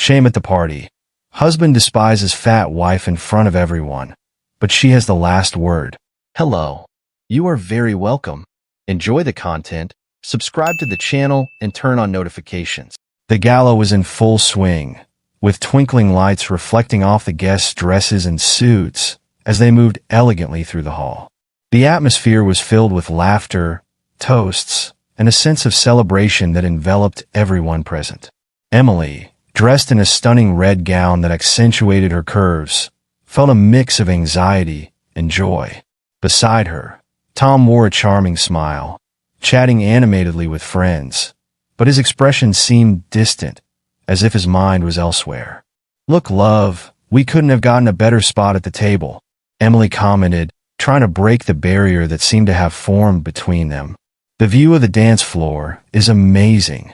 Shame at the party. Husband despises fat wife in front of everyone, but she has the last word. Hello. You are very welcome. Enjoy the content, subscribe to the channel, and turn on notifications. The gala was in full swing, with twinkling lights reflecting off the guests' dresses and suits as they moved elegantly through the hall. The atmosphere was filled with laughter, toasts, and a sense of celebration that enveloped everyone present. Emily, dressed in a stunning red gown that accentuated her curves, felt a mix of anxiety and joy. Beside her, Tom wore a charming smile, chatting animatedly with friends, but his expression seemed distant, as if his mind was elsewhere. "Look, love, we couldn't have gotten a better spot at the table," Emily commented, trying to break the barrier that seemed to have formed between them. "The view of the dance floor is amazing."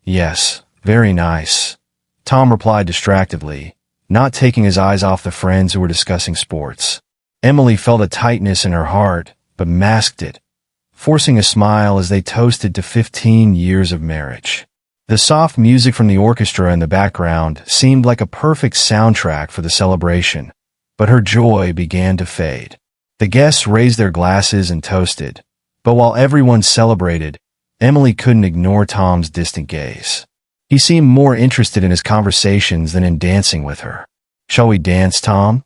Yes, very nice," Tom replied distractedly, not taking his eyes off the friends who were discussing sports. Emily felt a tightness in her heart, but masked it, forcing a smile as they toasted to 15 years of marriage. The soft music from the orchestra in the background seemed like a perfect soundtrack for the celebration, but her joy began to fade. The guests raised their glasses and toasted, but while everyone celebrated, Emily couldn't ignore Tom's distant gaze. He seemed more interested in his conversations than in dancing with her. "Shall we dance, Tom?"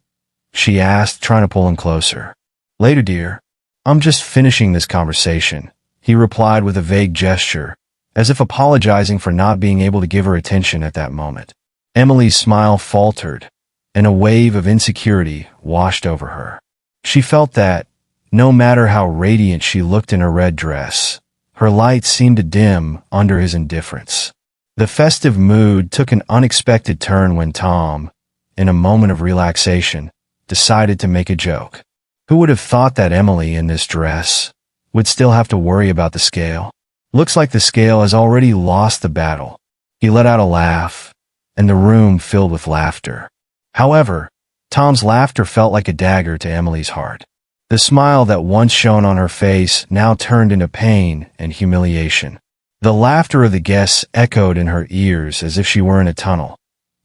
she asked, trying to pull him closer. "Later, dear. I'm just finishing this conversation," he replied with a vague gesture, as if apologizing for not being able to give her attention at that moment. Emily's smile faltered, and a wave of insecurity washed over her. She felt that, no matter how radiant she looked in her red dress, her light seemed to dim under his indifference. The festive mood took an unexpected turn when Tom, in a moment of relaxation, decided to make a joke. Who would have thought that Emily, in this dress, would still have to worry about the scale? "Looks like the scale has already lost the battle." He let out a laugh, and the room filled with laughter. However, Tom's laughter felt like a dagger to Emily's heart. The smile that once shone on her face now turned into pain and humiliation. The laughter of the guests echoed in her ears as if she were in a tunnel,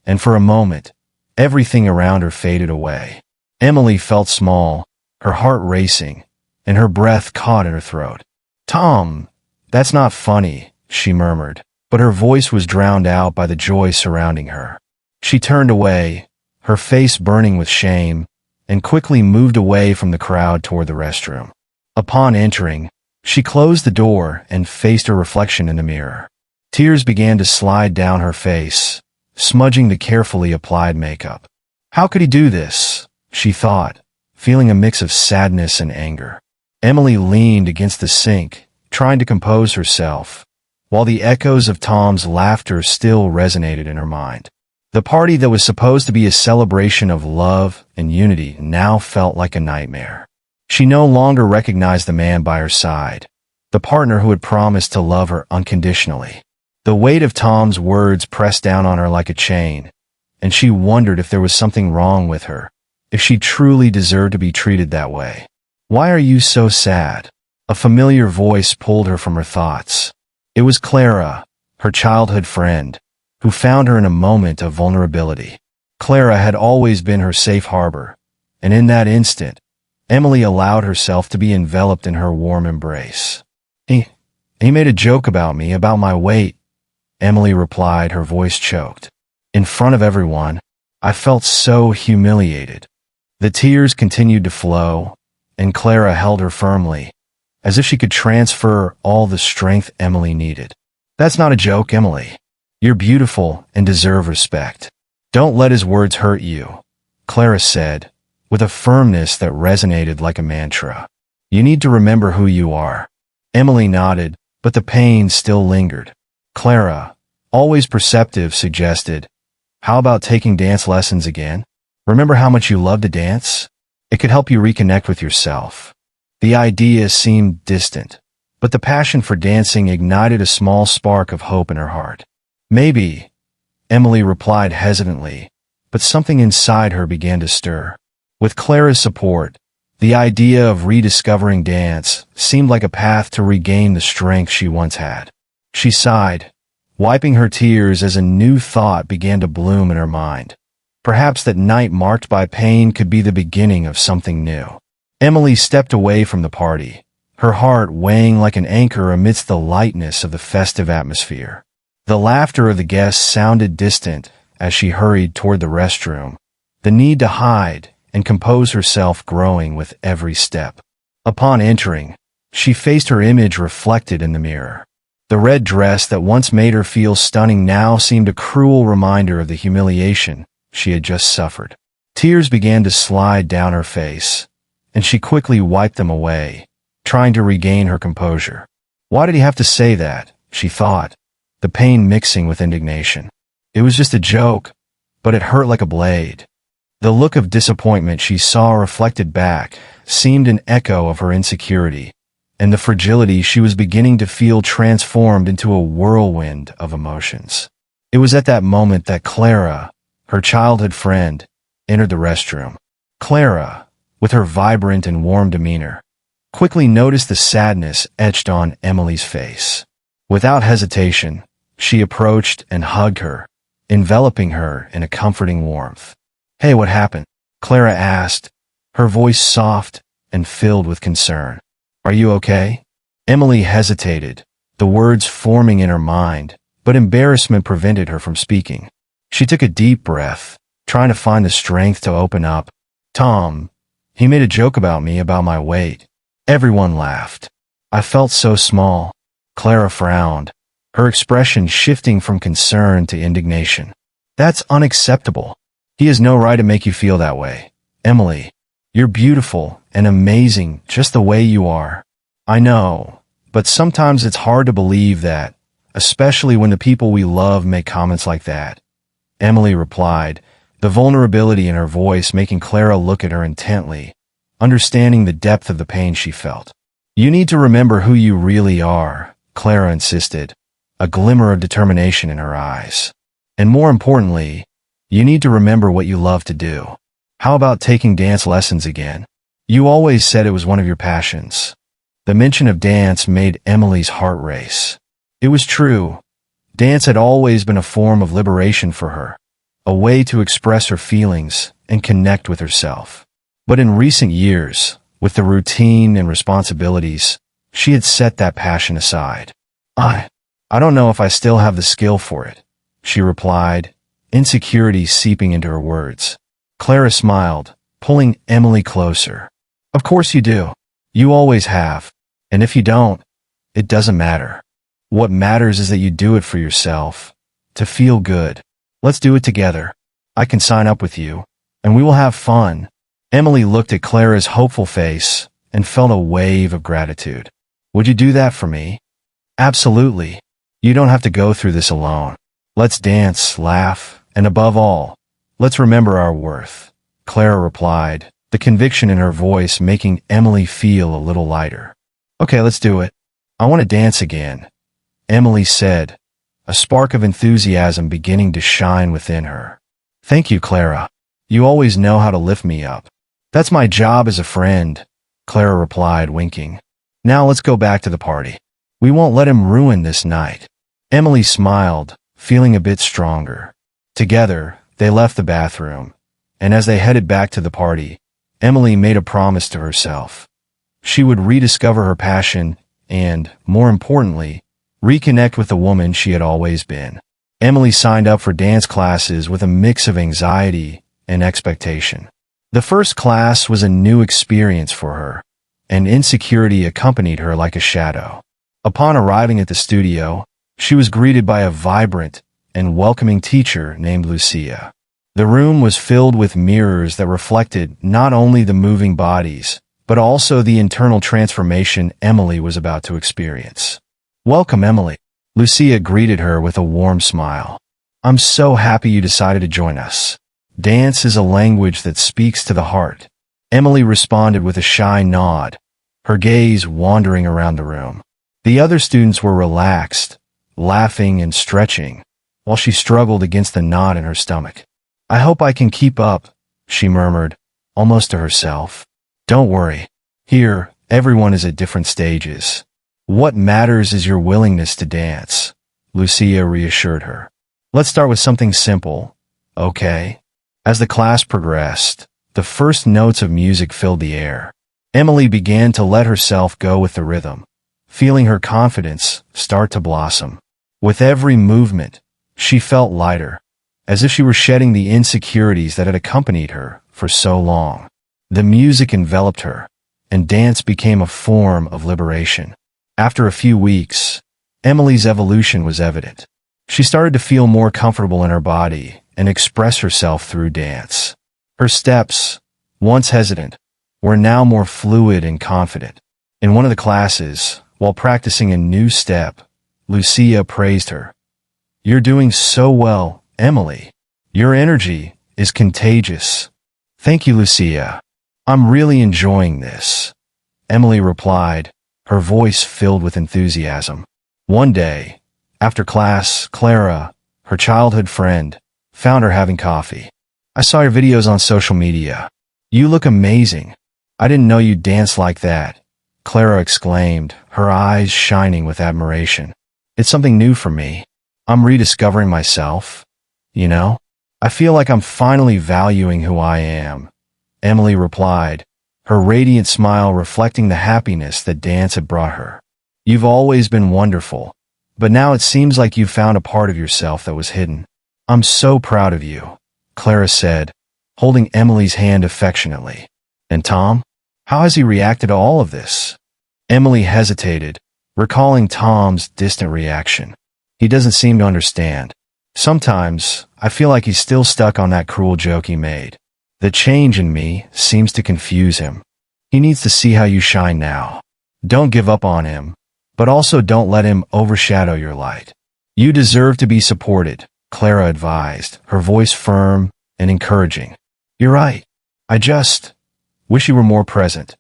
and for a moment, everything around her faded away. Emily felt small, her heart racing, and her breath caught in her throat. "Tom, that's not funny," she murmured, but her voice was drowned out by the joy surrounding her. She turned away, her face burning with shame, and quickly moved away from the crowd toward the restroom. Upon entering, she closed the door and faced her reflection in the mirror. Tears began to slide down her face, smudging the carefully applied makeup. How could he do this? She thought, feeling a mix of sadness and anger. Emily leaned against the sink, trying to compose herself, while the echoes of Tom's laughter still resonated in her mind. The party that was supposed to be a celebration of love and unity now felt like a nightmare. She no longer recognized the man by her side, the partner who had promised to love her unconditionally. The weight of Tom's words pressed down on her like a chain, and she wondered if there was something wrong with her, if she truly deserved to be treated that way. "Why are you so sad?" A familiar voice pulled her from her thoughts. It was Clara, her childhood friend, who found her in a moment of vulnerability. Clara had always been her safe harbor, and in that instant, Emily allowed herself to be enveloped in her warm embrace. He made a joke about me, about my weight," Emily replied, her voice choked. "In front of everyone, I felt so humiliated." The tears continued to flow, and Clara held her firmly, as if she could transfer all the strength Emily needed. "That's not a joke, Emily. You're beautiful and deserve respect. Don't let his words hurt you," Clara said, with a firmness that resonated like a mantra. "You need to remember who you are." Emily nodded, but the pain still lingered. Clara, always perceptive, suggested, "How about taking dance lessons again? Remember how much you love to dance? It could help you reconnect with yourself." The idea seemed distant, but the passion for dancing ignited a small spark of hope in her heart. "Maybe," Emily replied hesitantly, but something inside her began to stir. With Clara's support, the idea of rediscovering dance seemed like a path to regain the strength she once had. She sighed, wiping her tears as a new thought began to bloom in her mind. Perhaps that night marked by pain could be the beginning of something new. Emily stepped away from the party, her heart weighing like an anchor amidst the lightness of the festive atmosphere. The laughter of the guests sounded distant as she hurried toward the restroom, the need to hide and compose herself growing with every step. Upon entering, she faced her image reflected in the mirror. The red dress that once made her feel stunning now seemed a cruel reminder of the humiliation she had just suffered. Tears began to slide down her face, and she quickly wiped them away, trying to regain her composure. Why did he have to say that? She thought, the pain mixing with indignation. It was just a joke, but it hurt like a blade. The look of disappointment she saw reflected back seemed an echo of her insecurity, and the fragility she was beginning to feel transformed into a whirlwind of emotions. It was at that moment that Clara, her childhood friend, entered the restroom. Clara, with her vibrant and warm demeanor, quickly noticed the sadness etched on Emily's face. Without hesitation, she approached and hugged her, enveloping her in a comforting warmth. "Hey, what happened?" Clara asked, her voice soft and filled with concern. "Are you okay?" Emily hesitated, the words forming in her mind, but embarrassment prevented her from speaking. She took a deep breath, trying to find the strength to open up. "Tom, he made a joke about me about my weight." Everyone laughed. "I felt so small." Clara frowned, her expression shifting from concern to indignation. "That's unacceptable. He has no right to make you feel that way. Emily, you're beautiful and amazing just the way you are." "I know, but sometimes it's hard to believe that, especially when the people we love make comments like that," Emily replied, the vulnerability in her voice making Clara look at her intently, understanding the depth of the pain she felt. "You need to remember who you really are," Clara insisted, a glimmer of determination in her eyes. "And more importantly, you need to remember what you love to do. How about taking dance lessons again? You always said it was one of your passions." The mention of dance made Emily's heart race. It was true. Dance had always been a form of liberation for her, a way to express her feelings and connect with herself. But in recent years, with the routine and responsibilities, she had set that passion aside. I don't know if I still have the skill for it," she replied, insecurity seeping into her words. Clara smiled, pulling Emily closer. "Of course you do. You always have. And if you don't, it doesn't matter. What matters is that you do it for yourself, to feel good. Let's do it together. I can sign up with you, and we will have fun." Emily looked at Clara's hopeful face and felt a wave of gratitude. "Would you do that for me?" "Absolutely. You don't have to go through this alone. Let's dance, laugh, and above all, let's remember our worth," Clara replied, the conviction in her voice making Emily feel a little lighter. "Okay, let's do it. I want to dance again," Emily said, a spark of enthusiasm beginning to shine within her. "Thank you, Clara. You always know how to lift me up." "That's my job as a friend," Clara replied, winking. "Now let's go back to the party. We won't let him ruin this night." Emily smiled, feeling a bit stronger. Together, they left the bathroom, and as they headed back to the party, Emily made a promise to herself. She would rediscover her passion and, more importantly, reconnect with the woman she had always been. Emily signed up for dance classes with a mix of anxiety and expectation. The first class was a new experience for her, and insecurity accompanied her like a shadow. Upon arriving at the studio, she was greeted by a vibrant and welcoming teacher named Lucia. The room was filled with mirrors that reflected not only the moving bodies, but also the internal transformation Emily was about to experience. "Welcome, Emily." Lucia greeted her with a warm smile. "I'm so happy you decided to join us. Dance is a language that speaks to the heart." Emily responded with a shy nod, her gaze wandering around the room. The other students were relaxed, laughing and stretching, while she struggled against the knot in her stomach. "I hope I can keep up," she murmured, almost to herself. "Don't worry. Here, everyone is at different stages. What matters is your willingness to dance," Lucia reassured her. Let's start with something simple, okay? As the class progressed, the first notes of music filled the air. Emily began to let herself go with the rhythm, feeling her confidence start to blossom. With every movement, she felt lighter, as if she were shedding the insecurities that had accompanied her for so long. The music enveloped her, and dance became a form of liberation. After a few weeks, Emily's evolution was evident. She started to feel more comfortable in her body and express herself through dance. Her steps, once hesitant, were now more fluid and confident. In one of the classes, while practicing a new step, Lucia praised her. "You're doing so well, Emily. Your energy is contagious." "Thank you, Lucia. I'm really enjoying this," Emily replied, her voice filled with enthusiasm. One day, after class, Clara, her childhood friend, found her having coffee. "I saw your videos on social media. You look amazing. I didn't know you danced like that," Clara exclaimed, her eyes shining with admiration. "It's something new for me. I'm rediscovering myself. You know, I feel like I'm finally valuing who I am," Emily replied, her radiant smile reflecting the happiness that dance had brought her. "You've always been wonderful, but now it seems like you've found a part of yourself that was hidden. I'm so proud of you," Clara said, holding Emily's hand affectionately. "And Tom? How has he reacted to all of this?" Emily hesitated, recalling Tom's distant reaction. "He doesn't seem to understand. Sometimes, I feel like he's still stuck on that cruel joke he made. The change in me seems to confuse him. He needs to see how you shine now. Don't give up on him, but also don't let him overshadow your light. You deserve to be supported," Clara advised, her voice firm and encouraging. "You're right. I just wish you were more present,"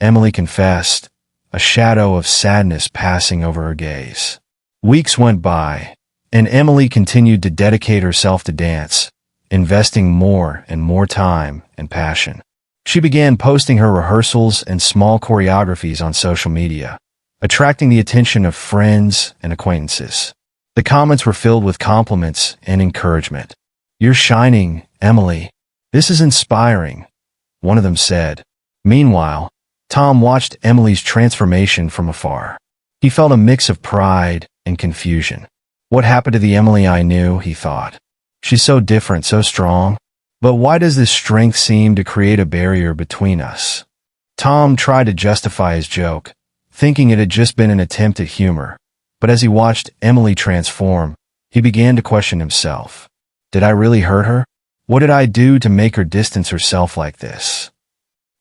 Emily confessed, a shadow of sadness passing over her gaze. Weeks went by, and Emily continued to dedicate herself to dance, investing more and more time and passion. She began posting her rehearsals and small choreographies on social media, attracting the attention of friends and acquaintances. The comments were filled with compliments and encouragement. "You're shining, Emily. This is inspiring," one of them said. Meanwhile, Tom watched Emily's transformation from afar. He felt a mix of pride and confusion. "What happened to the Emily I knew?" he thought. "She's so different, so strong. But why does this strength seem to create a barrier between us?" Tom tried to justify his joke, thinking it had just been an attempt at humor. But as he watched Emily transform, he began to question himself. Did I really hurt her? What did I do to make her distance herself like this?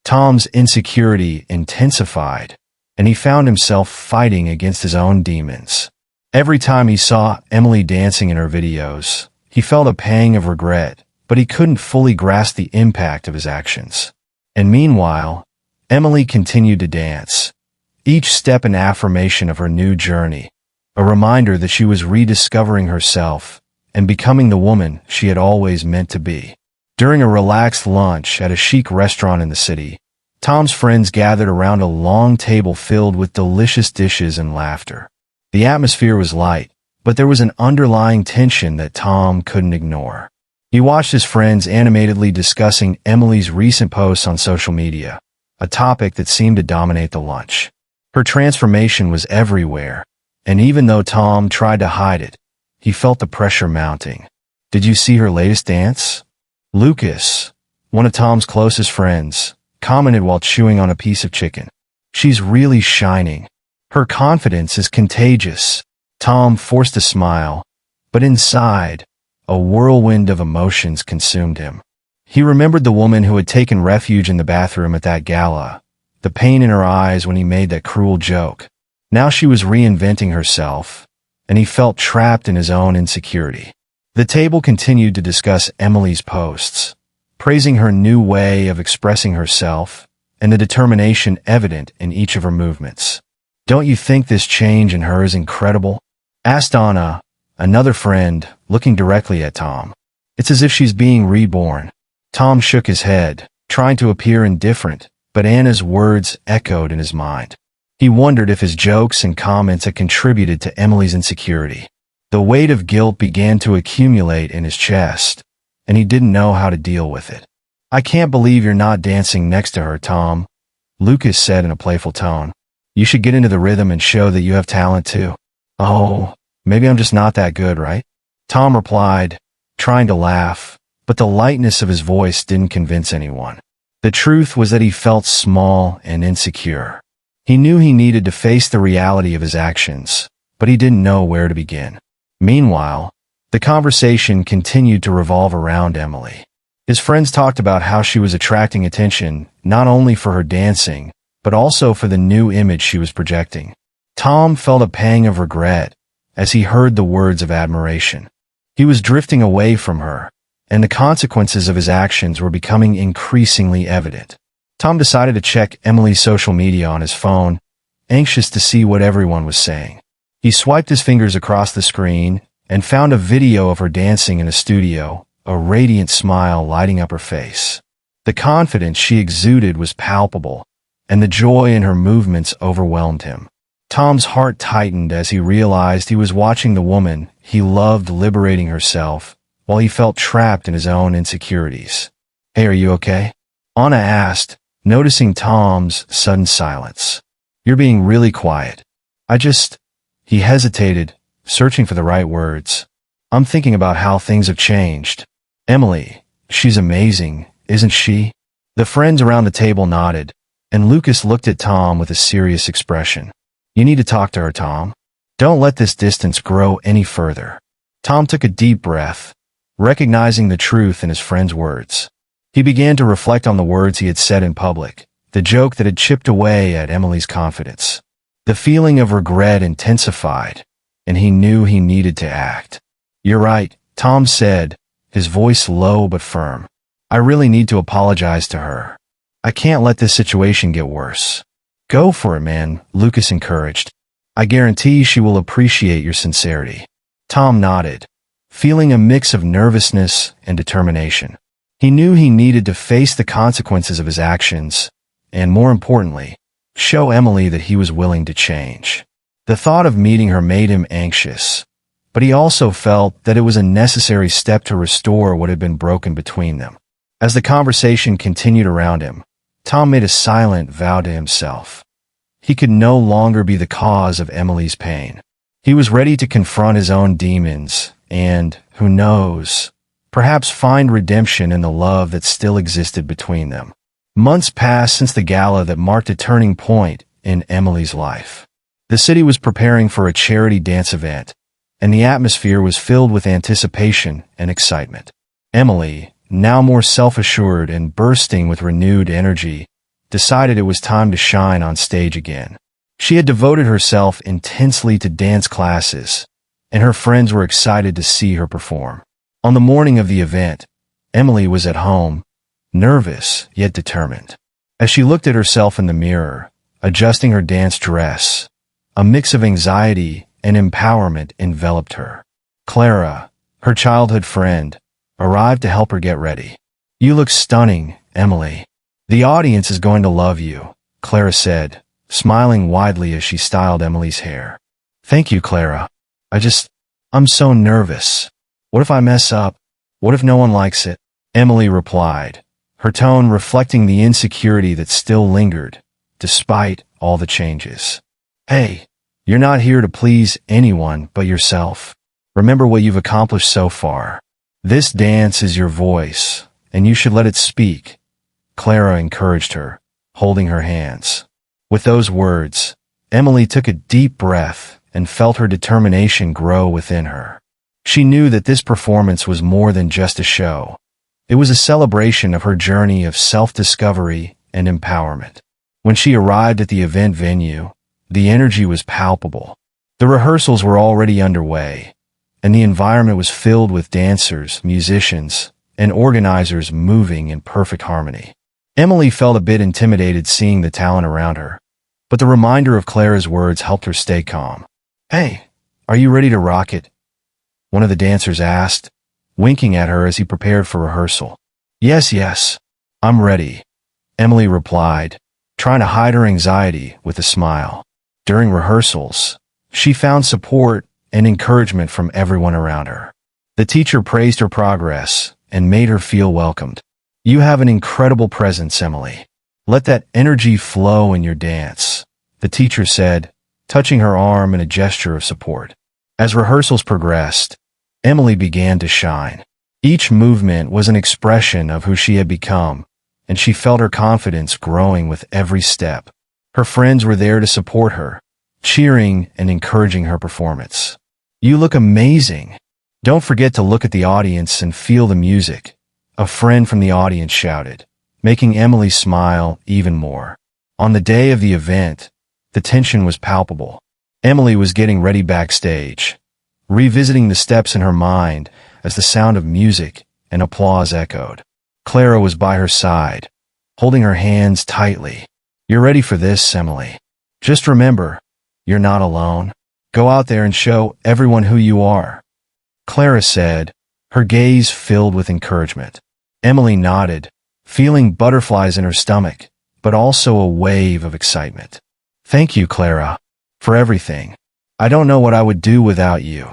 Tom's insecurity intensified, and he found himself fighting against his own demons. Every time he saw Emily dancing in her videos, he felt a pang of regret, but he couldn't fully grasp the impact of his actions. And meanwhile, Emily continued to dance, each step an affirmation of her new journey, a reminder that she was rediscovering herself and becoming the woman she had always meant to be. During a relaxed lunch at a chic restaurant in the city, Tom's friends gathered around a long table filled with delicious dishes and laughter. The atmosphere was light, but there was an underlying tension that Tom couldn't ignore. He watched his friends animatedly discussing Emily's recent posts on social media, a topic that seemed to dominate the lunch. Her transformation was everywhere, and even though Tom tried to hide it, he felt the pressure mounting. "Did you see her latest dance?" Lucas, one of Tom's closest friends, commented while chewing on a piece of chicken. "She's really shining. Her confidence is contagious." Tom forced a smile, but inside, a whirlwind of emotions consumed him. He remembered the woman who had taken refuge in the bathroom at that gala, the pain in her eyes when he made that cruel joke. Now she was reinventing herself, and he felt trapped in his own insecurity. The table continued to discuss Emily's posts, praising her new way of expressing herself and the determination evident in each of her movements. "Don't you think this change in her is incredible?" asked Anna, another friend, looking directly at Tom. "It's as if she's being reborn." Tom shook his head, trying to appear indifferent, but Anna's words echoed in his mind. He wondered if his jokes and comments had contributed to Emily's insecurity. The weight of guilt began to accumulate in his chest, and he didn't know how to deal with it. "I can't believe you're not dancing next to her, Tom," Lucas said in a playful tone. "You should get into the rhythm and show that you have talent too." "Oh, maybe I'm just not that good, right?" Tom replied, trying to laugh, but the lightness of his voice didn't convince anyone. The truth was that he felt small and insecure. He knew he needed to face the reality of his actions, but he didn't know where to begin. Meanwhile, the conversation continued to revolve around Emily. His friends talked about how she was attracting attention not only for her dancing, but also for the new image she was projecting. Tom felt a pang of regret as he heard the words of admiration. He was drifting away from her, and the consequences of his actions were becoming increasingly evident. Tom decided to check Emily's social media on his phone, anxious to see what everyone was saying. He swiped his fingers across the screen and found a video of her dancing in a studio, a radiant smile lighting up her face. The confidence she exuded was palpable, and the joy in her movements overwhelmed him. Tom's heart tightened as he realized he was watching the woman he loved liberating herself, while he felt trapped in his own insecurities. "Hey, are you okay?" Anna asked, noticing Tom's sudden silence. "You're being really quiet." He hesitated, searching for the right words. "I'm thinking about how things have changed." "Emily, she's amazing, isn't she?" The friends around the table nodded, and Lucas looked at Tom with a serious expression. "You need to talk to her, Tom. Don't let this distance grow any further." Tom took a deep breath, recognizing the truth in his friend's words. He began to reflect on the words he had said in public, the joke that had chipped away at Emily's confidence. The feeling of regret intensified, and he knew he needed to act. "You're right," Tom said, his voice low but firm. "I really need to apologize to her. I can't let this situation get worse." "Go for it, man," Lucas encouraged. "I guarantee she will appreciate your sincerity." Tom nodded, feeling a mix of nervousness and determination. He knew he needed to face the consequences of his actions, and more importantly, show Emily that he was willing to change. The thought of meeting her made him anxious, but he also felt that it was a necessary step to restore what had been broken between them. As the conversation continued around him, Tom made a silent vow to himself. He could no longer be the cause of Emily's pain. He was ready to confront his own demons and, who knows, perhaps find redemption in the love that still existed between them. Months passed since the gala that marked a turning point in Emily's life. The city was preparing for a charity dance event, and the atmosphere was filled with anticipation and excitement. Emily, now more self-assured and bursting with renewed energy, decided it was time to shine on stage again. She had devoted herself intensely to dance classes, and her friends were excited to see her perform. On the morning of the event, Emily was at home, nervous yet determined. As she looked at herself in the mirror, adjusting her dance dress, a mix of anxiety and empowerment enveloped her. Clara, her childhood friend, arrived to help her get ready. "You look stunning, Emily. The audience is going to love you," Clara said, smiling widely as she styled Emily's hair. "Thank you, Clara. I'm so nervous. What if I mess up? What if no one likes it?" Emily replied, her tone reflecting the insecurity that still lingered, despite all the changes. "Hey, you're not here to please anyone but yourself. Remember what you've accomplished so far. This dance is your voice, and you should let it speak," Clara encouraged her, holding her hands. With those words, Emily took a deep breath and felt her determination grow within her. She knew that this performance was more than just a show. It was a celebration of her journey of self-discovery and empowerment. When she arrived at the event venue, the energy was palpable. The rehearsals were already underway, and the environment was filled with dancers, musicians, and organizers moving in perfect harmony. Emily felt a bit intimidated seeing the talent around her, but the reminder of Clara's words helped her stay calm. "Hey, are you ready to rock it?" one of the dancers asked, winking at her as he prepared for rehearsal. Yes, I'm ready," Emily replied, trying to hide her anxiety with a smile. During rehearsals, she found support and encouragement from everyone around her. The teacher praised her progress and made her feel welcomed. "You have an incredible presence, Emily. Let that energy flow in your dance," the teacher said, touching her arm in a gesture of support. As rehearsals progressed, Emily began to shine. Each movement was an expression of who she had become, and she felt her confidence growing with every step. Her friends were there to support her, cheering and encouraging her performance. "You look amazing. Don't forget to look at the audience and feel the music," a friend from the audience shouted, making Emily smile even more. On the day of the event, the tension was palpable. Emily was getting ready backstage, revisiting the steps in her mind as the sound of music and applause echoed. Clara was by her side, holding her hands tightly. "You're ready for this, Emily. Just remember, you're not alone. Go out there and show everyone who you are," Clara said, her gaze filled with encouragement. Emily nodded, feeling butterflies in her stomach, but also a wave of excitement. "Thank you, Clara, for everything. I don't know what I would do without you,"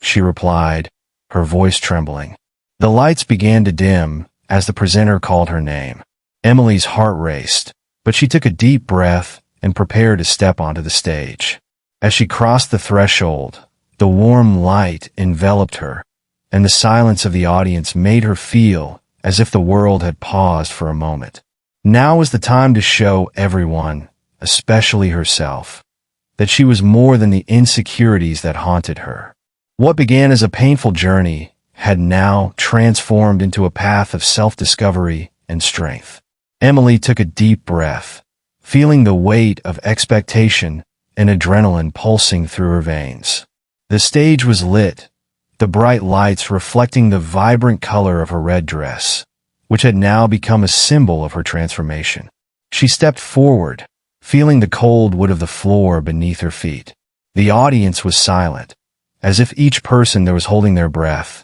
she replied, her voice trembling. The lights began to dim as the presenter called her name. Emily's heart raced, but she took a deep breath and prepared to step onto the stage. As she crossed the threshold, the warm light enveloped her, and the silence of the audience made her feel as if the world had paused for a moment. Now was the time to show everyone, especially herself, that she was more than the insecurities that haunted her. What began as a painful journey had now transformed into a path of self-discovery and strength. Emily took a deep breath, feeling the weight of expectation and adrenaline pulsing through her veins. The stage was lit, the bright lights reflecting the vibrant color of her red dress, which had now become a symbol of her transformation. She stepped forward, feeling the cold wood of the floor beneath her feet. The audience was silent, as if each person there was holding their breath,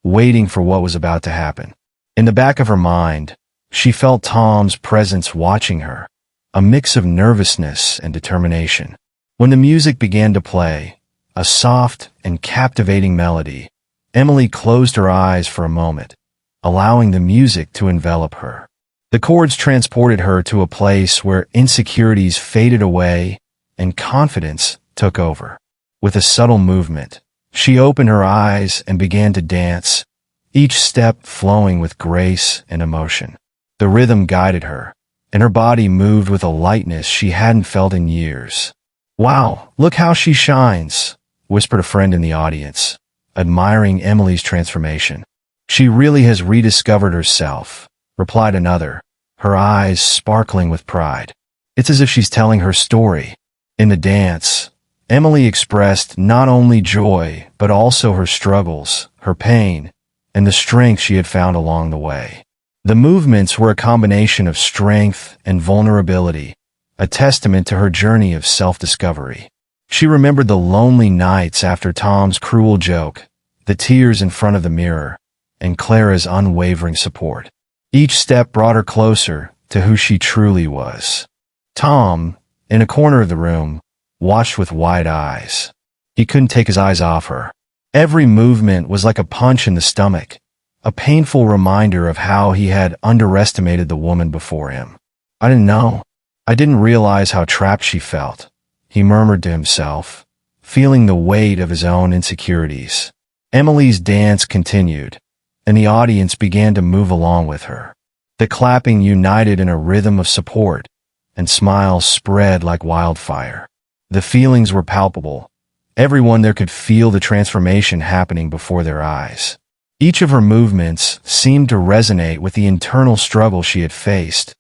waiting for what was about to happen. In the back of her mind, she felt Tom's presence watching her, a mix of nervousness and determination. When the music began to play, a soft and captivating melody, Emily closed her eyes for a moment, allowing the music to envelop her. The chords transported her to a place where insecurities faded away and confidence took over. With a subtle movement, she opened her eyes and began to dance, each step flowing with grace and emotion. The rhythm guided her, and her body moved with a lightness she hadn't felt in years. "Wow, look how she shines," whispered a friend in the audience, admiring Emily's transformation. "She really has rediscovered herself," replied another, her eyes sparkling with pride. "It's as if she's telling her story." In the dance, Emily expressed not only joy, but also her struggles, her pain, and the strength she had found along the way. The movements were a combination of strength and vulnerability, a testament to her journey of self-discovery. She remembered the lonely nights after Tom's cruel joke, the tears in front of the mirror, and Clara's unwavering support. Each step brought her closer to who she truly was. Tom, in a corner of the room, watched with wide eyes. He couldn't take his eyes off her. Every movement was like a punch in the stomach, a painful reminder of how he had underestimated the woman before him. "I didn't know. I didn't realize how trapped she felt," he murmured to himself, feeling the weight of his own insecurities. Emily's dance continued, and the audience began to move along with her. The clapping united in a rhythm of support, and smiles spread like wildfire. The feelings were palpable. Everyone there could feel the transformation happening before their eyes. Each of her movements seemed to resonate with the internal struggle she had faced,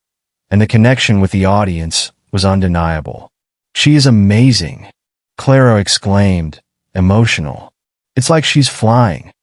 and the connection with the audience was undeniable. "She is amazing," Clara exclaimed, emotional. "It's like she's flying."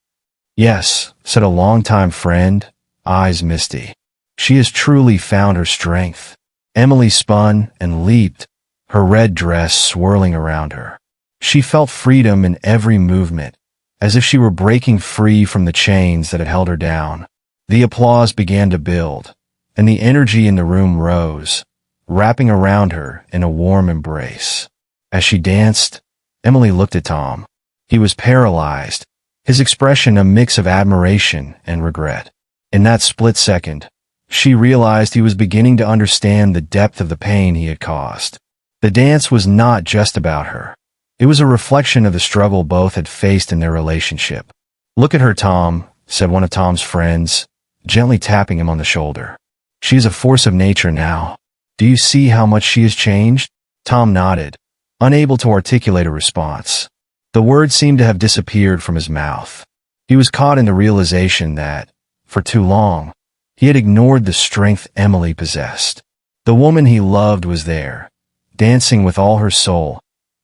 "Yes," said a longtime friend, eyes misty. "She has truly found her strength." Emily spun and leaped, her red dress swirling around her. She felt freedom in every movement, as if she were breaking free from the chains that had held her down. The applause began to build, and the energy in the room rose, wrapping around her in a warm embrace. As she danced, Emily looked at Tom. He was paralyzed, his expression a mix of admiration and regret. In that split second, she realized he was beginning to understand the depth of the pain he had caused. The dance was not just about her. It was a reflection of the struggle both had faced in their relationship. "Look at her, Tom," said one of Tom's friends, gently tapping him on the shoulder. "She is a force of nature now. Do you see how much she has changed?" Tom nodded, unable to articulate a response. The words seemed to have disappeared from his mouth. He was caught in the realization that, for too long, he had ignored the strength Emily possessed. The woman he loved was there, dancing with all her soul,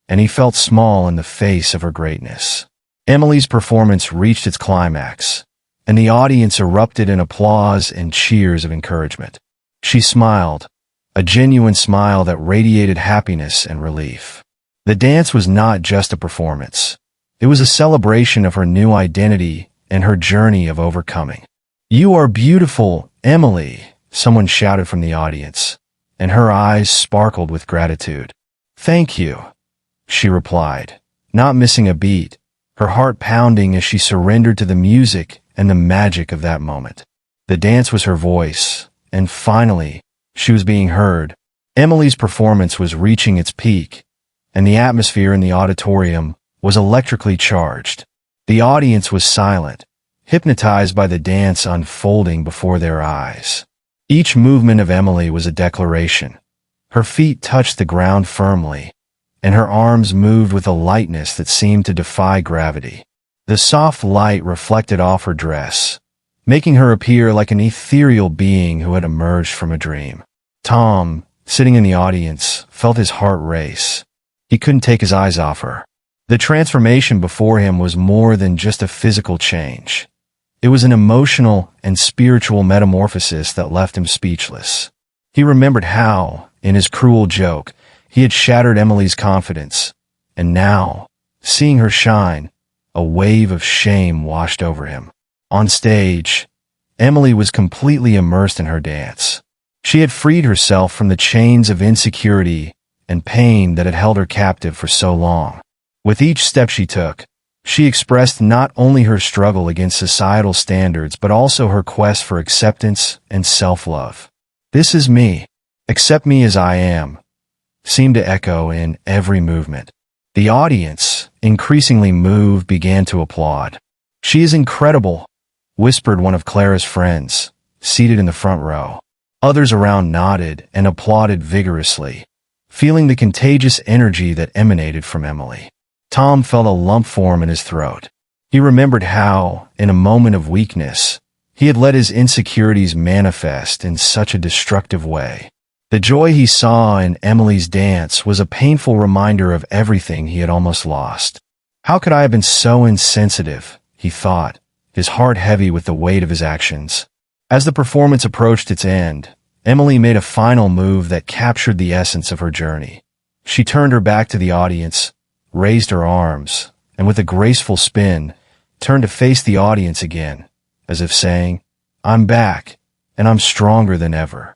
and he felt small in the face of her greatness. Emily's performance reached its climax, and the audience erupted in applause and cheers of encouragement. She smiled, a genuine smile that radiated happiness and relief. The dance was not just a performance. It was a celebration of her new identity and her journey of overcoming. "You are beautiful, Emily," someone shouted from the audience, and her eyes sparkled with gratitude. "Thank you," she replied, not missing a beat, her heart pounding as she surrendered to the music and the magic of that moment. The dance was her voice, and finally, she was being heard. Emily's performance was reaching its peak, and the atmosphere in the auditorium was electrically charged. The audience was silent, hypnotized by the dance unfolding before their eyes. Each movement of Emily was a declaration. Her feet touched the ground firmly, and her arms moved with a lightness that seemed to defy gravity. The soft light reflected off her dress, making her appear like an ethereal being who had emerged from a dream. Tom, sitting in the audience, felt his heart race. He couldn't take his eyes off her. The transformation before him was more than just a physical change. It was an emotional and spiritual metamorphosis that left him speechless. He remembered how, in his cruel joke, he had shattered Emily's confidence, and now, seeing her shine, a wave of shame washed over him. On stage, Emily was completely immersed in her dance. She had freed herself from the chains of insecurity and pain that had held her captive for so long. With each step she took, she expressed not only her struggle against societal standards but also her quest for acceptance and self-love. "This is me. Accept me as I am," seemed to echo in every movement. The audience, increasingly moved, began to applaud. "She is incredible," whispered one of Clara's friends, seated in the front row. Others around nodded and applauded vigorously, feeling the contagious energy that emanated from Emily. Tom felt a lump form in his throat. He remembered how, in a moment of weakness, he had let his insecurities manifest in such a destructive way. The joy he saw in Emily's dance was a painful reminder of everything he had almost lost. "How could I have been so insensitive?" he thought, his heart heavy with the weight of his actions. As the performance approached its end, Emily made a final move that captured the essence of her journey. She turned her back to the audience, raised her arms, and with a graceful spin, turned to face the audience again, as if saying, "I'm back, and I'm stronger than ever."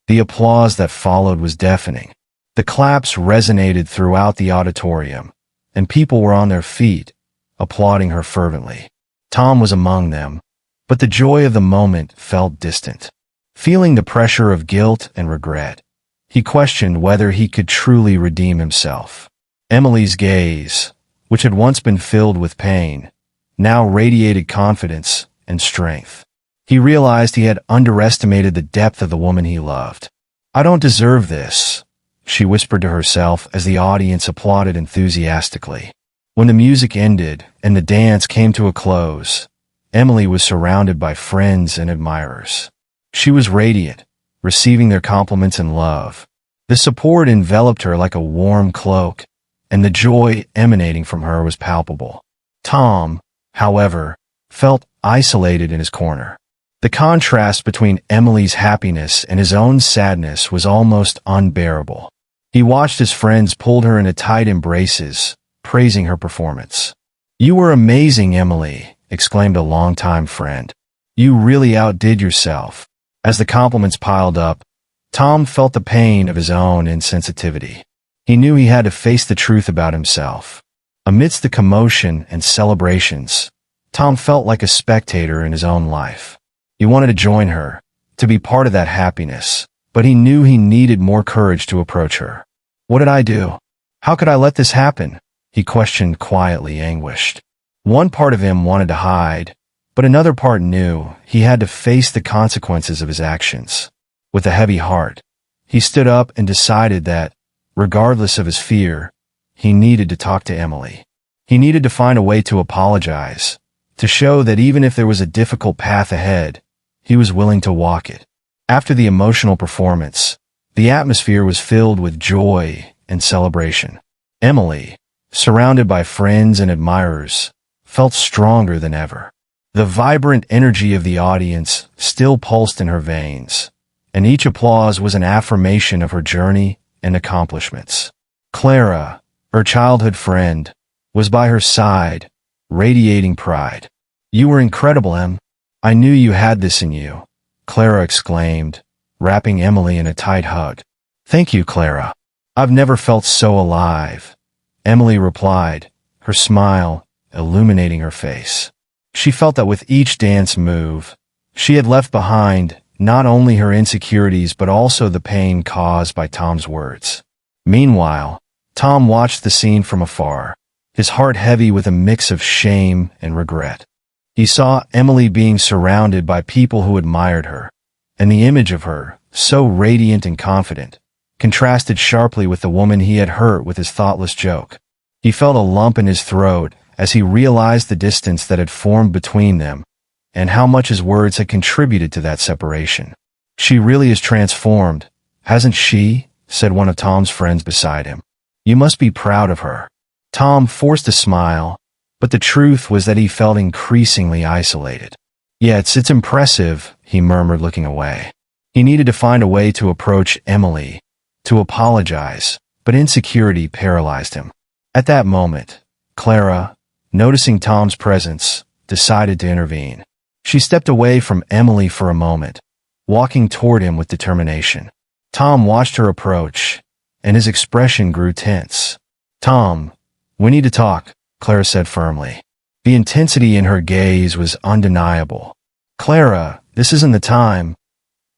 The applause that followed was deafening. The claps resonated throughout the auditorium, and people were on their feet, applauding her fervently. Tom was among them, but the joy of the moment felt distant. Feeling the pressure of guilt and regret, he questioned whether he could truly redeem himself. Emily's gaze, which had once been filled with pain, now radiated confidence and strength. He realized he had underestimated the depth of the woman he loved. "I don't deserve this," she whispered to herself as the audience applauded enthusiastically. When the music ended and the dance came to a close, Emily was surrounded by friends and admirers. She was radiant, receiving their compliments and love. The support enveloped her like a warm cloak, and the joy emanating from her was palpable. Tom, however, felt isolated in his corner. The contrast between Emily's happiness and his own sadness was almost unbearable. He watched as friends pulled her into tight embraces, praising her performance. "You were amazing, Emily," exclaimed a longtime friend. "You really outdid yourself." As the compliments piled up, Tom felt the pain of his own insensitivity. He knew he had to face the truth about himself. Amidst the commotion and celebrations, Tom felt like a spectator in his own life. He wanted to join her, to be part of that happiness, but he knew he needed more courage to approach her. What did I do? How could I let this happen? He questioned quietly, anguished. One part of him wanted to hide, but another part knew he had to face the consequences of his actions. With a heavy heart, he stood up and decided that, regardless of his fear, he needed to talk to Emily. He needed to find a way to apologize, to show that even if there was a difficult path ahead, he was willing to walk it. After the emotional performance, the atmosphere was filled with joy and celebration. Emily, surrounded by friends and admirers, felt stronger than ever. The vibrant energy of the audience still pulsed in her veins, and each applause was an affirmation of her journey and accomplishments. Clara, her childhood friend, was by her side, radiating pride. "You were incredible, Em. I knew you had this in you," Clara exclaimed, wrapping Emily in a tight hug. "Thank you, Clara. I've never felt so alive," Emily replied, her smile illuminating her face. She felt that with each dance move, she had left behind not only her insecurities but also the pain caused by Tom's words. Meanwhile, Tom watched the scene from afar, his heart heavy with a mix of shame and regret. He saw Emily being surrounded by people who admired her, and the image of her, so radiant and confident, contrasted sharply with the woman he had hurt with his thoughtless joke. He felt a lump in his throat as he realized the distance that had formed between them, and how much his words had contributed to that separation. "She really is transformed, hasn't she?" said one of Tom's friends beside him. "You must be proud of her." Tom forced a smile, but the truth was that he felt increasingly isolated. "Yeah, it's impressive," he murmured, looking away. He needed to find a way to approach Emily, to apologize, but insecurity paralyzed him. At that moment, Clara, noticing Tom's presence, decided to intervene. She stepped away from Emily for a moment, walking toward him with determination. Tom watched her approach, and his expression grew tense. "Tom, we need to talk," Clara said firmly. The intensity in her gaze was undeniable. "Clara, this isn't the time,"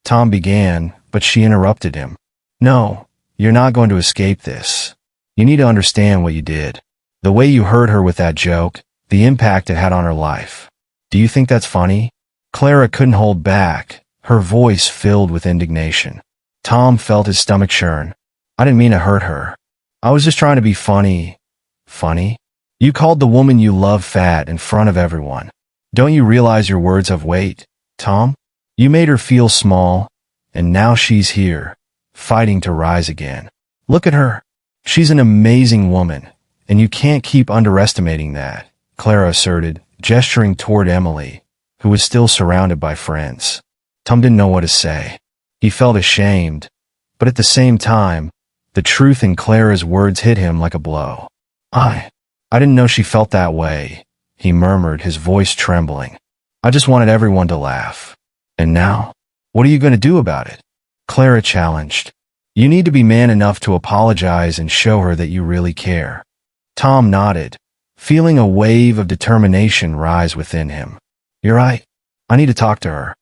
Tom began, but she interrupted him. "No, you're not going to escape this. You need to understand what you did. The way you hurt her with that joke, the impact it had on her life. Do you think that's funny?" Clara couldn't hold back, her voice filled with indignation. Tom felt his stomach churn. "I didn't mean to hurt her. I was just trying to be funny." "Funny? You called the woman you love fat in front of everyone. Don't you realize your words have weight, Tom? You made her feel small, and now she's here, fighting to rise again. Look at her. She's an amazing woman, and you can't keep underestimating that," Clara asserted, gesturing toward Emily, who was still surrounded by friends. Tom didn't know what to say. He felt ashamed, but at the same time, the truth in Clara's words hit him like a blow. I didn't know she felt that way," he murmured, his voice trembling. "I just wanted everyone to laugh. And now? What are you going to do about it?" Clara challenged. "You need to be man enough to apologize and show her that you really care." Tom nodded, feeling a wave of determination rise within him. "You're right. I need to talk to her."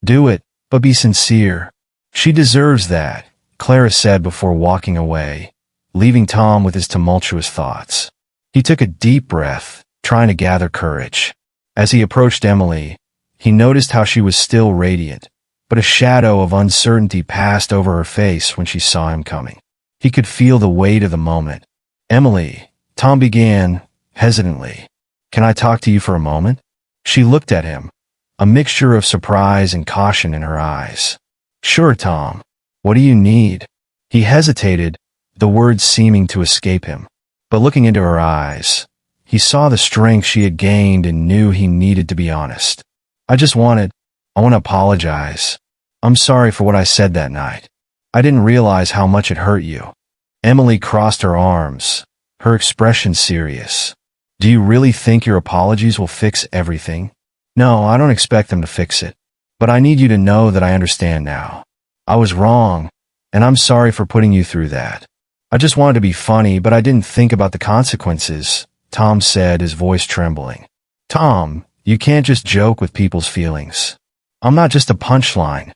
"Do it, but be sincere. She deserves that," Clara said before walking away, leaving Tom with his tumultuous thoughts. He took a deep breath, trying to gather courage. As he approached Emily, he noticed how she was still radiant, but a shadow of uncertainty passed over her face when she saw him coming. He could feel the weight of the moment. "Emily," Tom began, hesitantly, "can I talk to you for a moment?" She looked at him, a mixture of surprise and caution in her eyes. "Sure, Tom. What do you need?" He hesitated, the words seeming to escape him. But looking into her eyes, he saw the strength she had gained and knew he needed to be honest. I want to apologize. I'm sorry for what I said that night. I didn't realize how much it hurt you." Emily crossed her arms, her expression serious. "Do you really think your apologies will fix everything?" "No, I don't expect them to fix it. But I need you to know that I understand now. I was wrong, and I'm sorry for putting you through that. I just wanted to be funny, but I didn't think about the consequences," Tom said, his voice trembling. Tom, you can't just joke with people's feelings. I'm not just a punchline,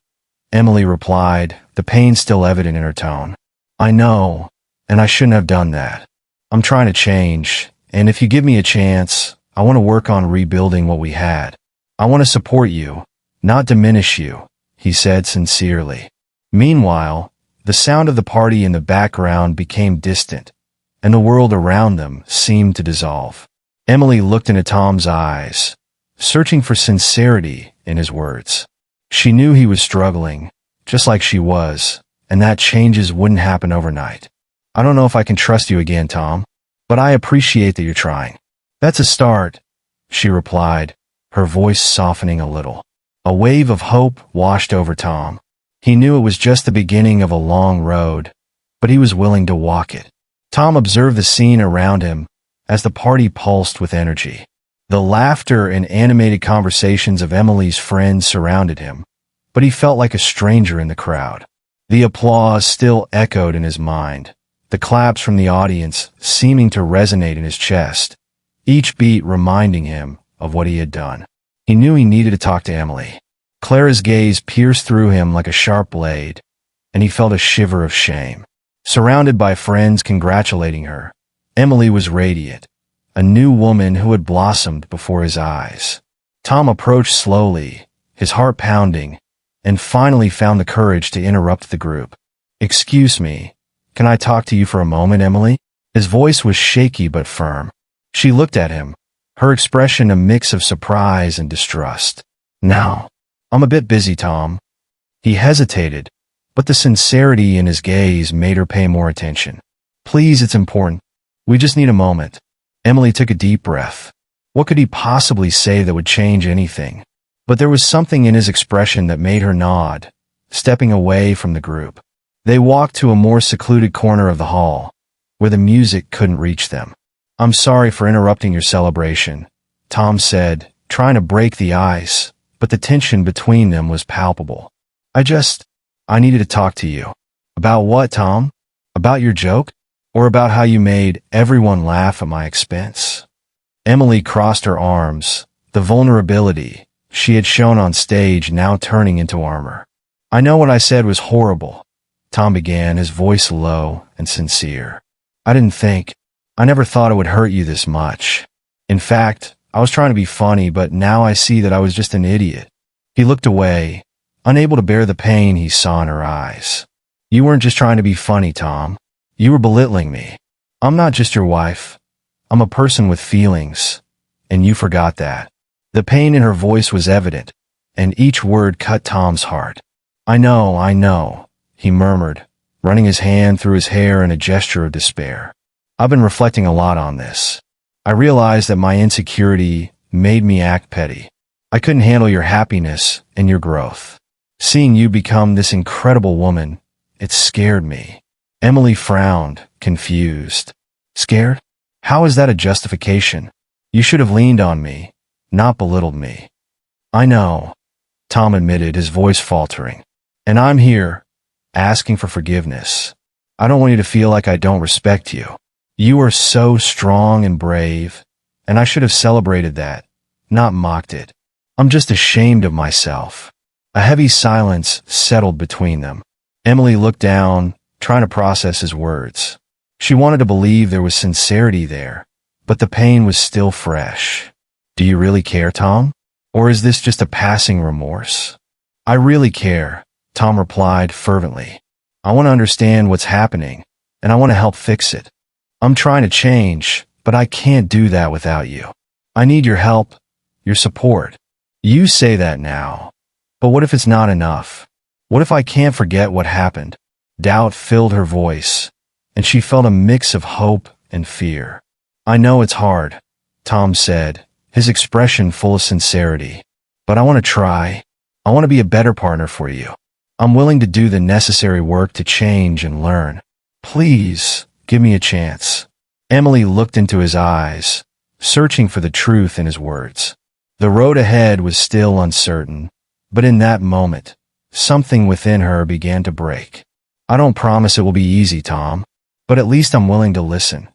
Emily replied, the pain still evident in her tone. I know, and I shouldn't have done that. I'm trying to change, and if you give me a chance, I want to work on rebuilding what we had. I want to support you, not diminish you, he said sincerely. Meanwhile, the sound of the party in the background became distant, and the world around them seemed to dissolve. Emily looked into Tom's eyes, searching for sincerity in his words. She knew he was struggling, just like she was, and that changes wouldn't happen overnight. I don't know if I can trust you again, Tom, but I appreciate that you're trying. That's a start, she replied, her voice softening a little. A wave of hope washed over Tom. He knew it was just the beginning of a long road, but he was willing to walk it. Tom observed the scene around him as the party pulsed with energy. The laughter and animated conversations of Emily's friends surrounded him, but he felt like a stranger in the crowd. The applause still echoed in his mind, the claps from the audience seeming to resonate in his chest, each beat reminding him of what he had done. He knew he needed to talk to Emily. Clara's gaze pierced through him like a sharp blade, and he felt a shiver of shame. Surrounded by friends congratulating her, Emily was radiant, a new woman who had blossomed before his eyes. Tom approached slowly, his heart pounding, and finally found the courage to interrupt the group. Excuse me, can I talk to you for a moment, Emily? His voice was shaky but firm. She looked at him, her expression a mix of surprise and distrust. No, I'm a bit busy, Tom. He hesitated, but the sincerity in his gaze made her pay more attention. Please, it's important. We just need a moment. Emily took a deep breath. What could he possibly say that would change anything? But there was something in his expression that made her nod, stepping away from the group. They walked to a more secluded corner of the hall, where the music couldn't reach them. I'm sorry for interrupting your celebration, Tom said, trying to break the ice, but the tension between them was palpable. I needed to talk to you. About what, Tom? About your joke? Or about how you made everyone laugh at my expense? Emily crossed her arms, the vulnerability she had shown on stage now turning into armor. I know what I said was horrible, Tom began, his voice low and sincere. I never thought it would hurt you this much. In fact, I was trying to be funny, but now I see that I was just an idiot. He looked away, unable to bear the pain he saw in her eyes. You weren't just trying to be funny, Tom. You were belittling me. I'm not just your wife. I'm a person with feelings, and you forgot that. The pain in her voice was evident, and each word cut Tom's heart. I know, he murmured, running his hand through his hair in a gesture of despair. I've been reflecting a lot on this. I realized that my insecurity made me act petty. I couldn't handle your happiness and your growth. Seeing you become this incredible woman, it scared me. Emily frowned, confused. Scared? How is that a justification? You should have leaned on me, not belittled me. I know, Tom admitted, his voice faltering. And I'm here, asking for forgiveness. I don't want you to feel like I don't respect you. You are so strong and brave, and I should have celebrated that, not mocked it. I'm just ashamed of myself. A heavy silence settled between them. Emily looked down, trying to process his words. She wanted to believe there was sincerity there, but the pain was still fresh. Do you really care, Tom? Or is this just a passing remorse? I really care, Tom replied fervently. I want to understand what's happening, and I want to help fix it. I'm trying to change, but I can't do that without you. I need your help, your support. You say that now, but what if it's not enough? What if I can't forget what happened? Doubt filled her voice, and she felt a mix of hope and fear. I know it's hard, Tom said, his expression full of sincerity. But I want to try. I want to be a better partner for you. I'm willing to do the necessary work to change and learn. Please, give me a chance. Emily looked into his eyes, searching for the truth in his words. The road ahead was still uncertain, but in that moment, something within her began to break. I don't promise it will be easy, Tom, but at least I'm willing to listen.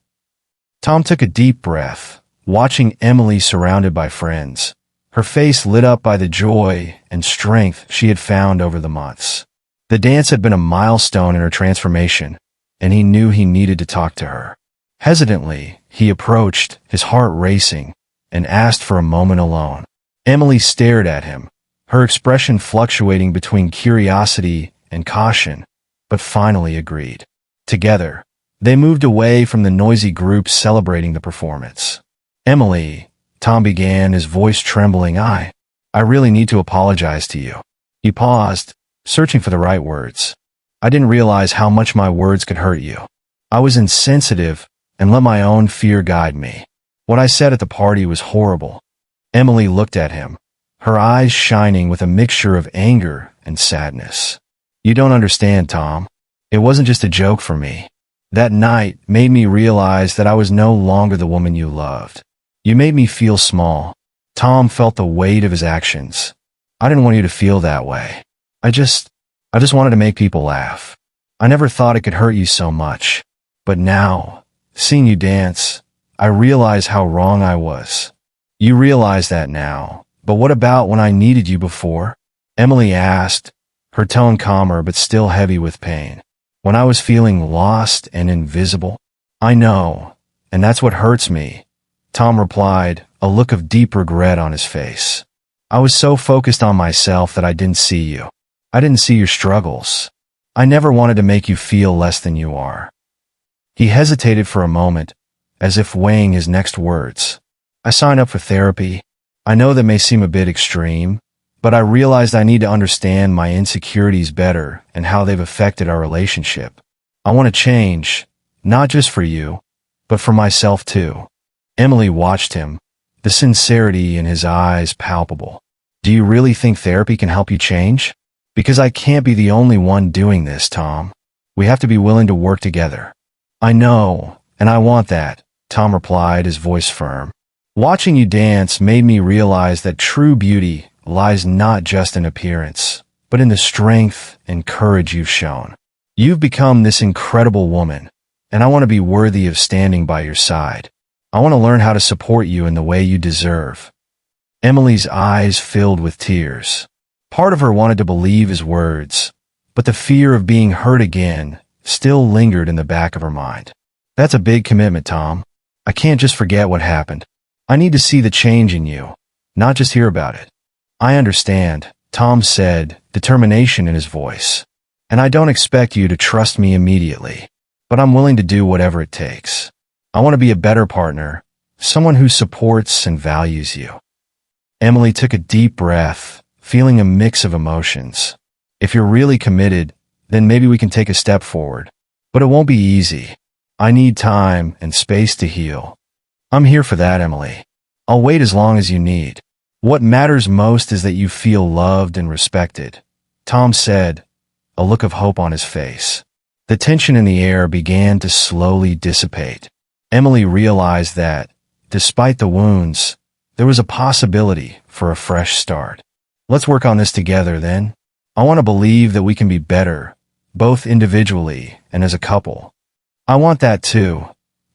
Tom took a deep breath, watching Emily surrounded by friends, her face lit up by the joy and strength she had found over the months. The dance had been a milestone in her transformation, and he knew he needed to talk to her. Hesitantly, he approached, his heart racing, and asked for a moment alone. Emily stared at him, her expression fluctuating between curiosity and caution, but finally agreed. Together, they moved away from the noisy group celebrating the performance. Emily, Tom began, his voice trembling, I really need to apologize to you. He paused, searching for the right words. I didn't realize how much my words could hurt you. I was insensitive and let my own fear guide me. What I said at the party was horrible. Emily looked at him, her eyes shining with a mixture of anger and sadness. You don't understand, Tom. It wasn't just a joke for me. That night made me realize that I was no longer the woman you loved. You made me feel small. Tom felt the weight of his actions. I didn't want you to feel that way. I just wanted to make people laugh. I never thought it could hurt you so much. But now, seeing you dance, I realize how wrong I was. You realize that now, but what about when I needed you before? Emily asked, her tone calmer but still heavy with pain. When I was feeling lost and invisible? I know, and that's what hurts me, Tom replied, a look of deep regret on his face. I was so focused on myself that I didn't see you. I didn't see your struggles. I never wanted to make you feel less than you are. He hesitated for a moment, as if weighing his next words. I signed up for therapy. I know that may seem a bit extreme, but I realized I need to understand my insecurities better and how they've affected our relationship. I want to change, not just for you, but for myself too. Emily watched him, the sincerity in his eyes palpable. Do you really think therapy can help you change? Because I can't be the only one doing this, Tom. We have to be willing to work together. I know, and I want that, Tom replied, his voice firm. Watching you dance made me realize that true beauty lies not just in appearance, but in the strength and courage you've shown. You've become this incredible woman, and I want to be worthy of standing by your side. I want to learn how to support you in the way you deserve. Emily's eyes filled with tears. Part of her wanted to believe his words, but the fear of being hurt again still lingered in the back of her mind. That's a big commitment, Tom. I can't just forget what happened. I need to see the change in you, not just hear about it. I understand, Tom said, determination in his voice. And I don't expect you to trust me immediately, but I'm willing to do whatever it takes. I want to be a better partner, someone who supports and values you. Emily took a deep breath, feeling a mix of emotions. If you're really committed, then maybe we can take a step forward. But it won't be easy. I need time and space to heal. I'm here for that, Emily. I'll wait as long as you need. What matters most is that you feel loved and respected, Tom said, a look of hope on his face. The tension in the air began to slowly dissipate. Emily realized that, despite the wounds, there was a possibility for a fresh start. Let's work on this together, then. I want to believe that we can be better, both individually and as a couple. I want that too,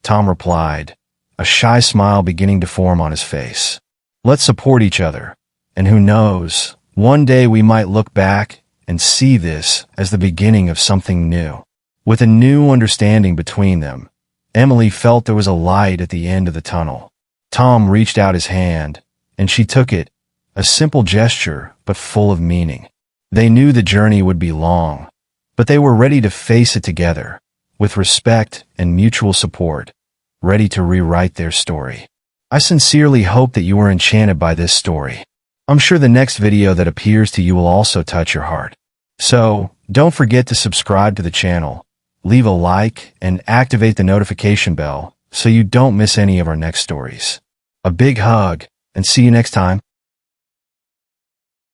Tom replied, a shy smile beginning to form on his face. Let's support each other, and who knows, one day we might look back and see this as the beginning of something new. With a new understanding between them, Emily felt there was a light at the end of the tunnel. Tom reached out his hand, and she took it, a simple gesture but full of meaning. They knew the journey would be long, but they were ready to face it together, with respect and mutual support, ready to rewrite their story. I sincerely hope that you were enchanted by this story. I'm sure the next video that appears to you will also touch your heart. So, don't forget to subscribe to the channel, leave a like, and activate the notification bell so you don't miss any of our next stories. A big hug, and see you next time.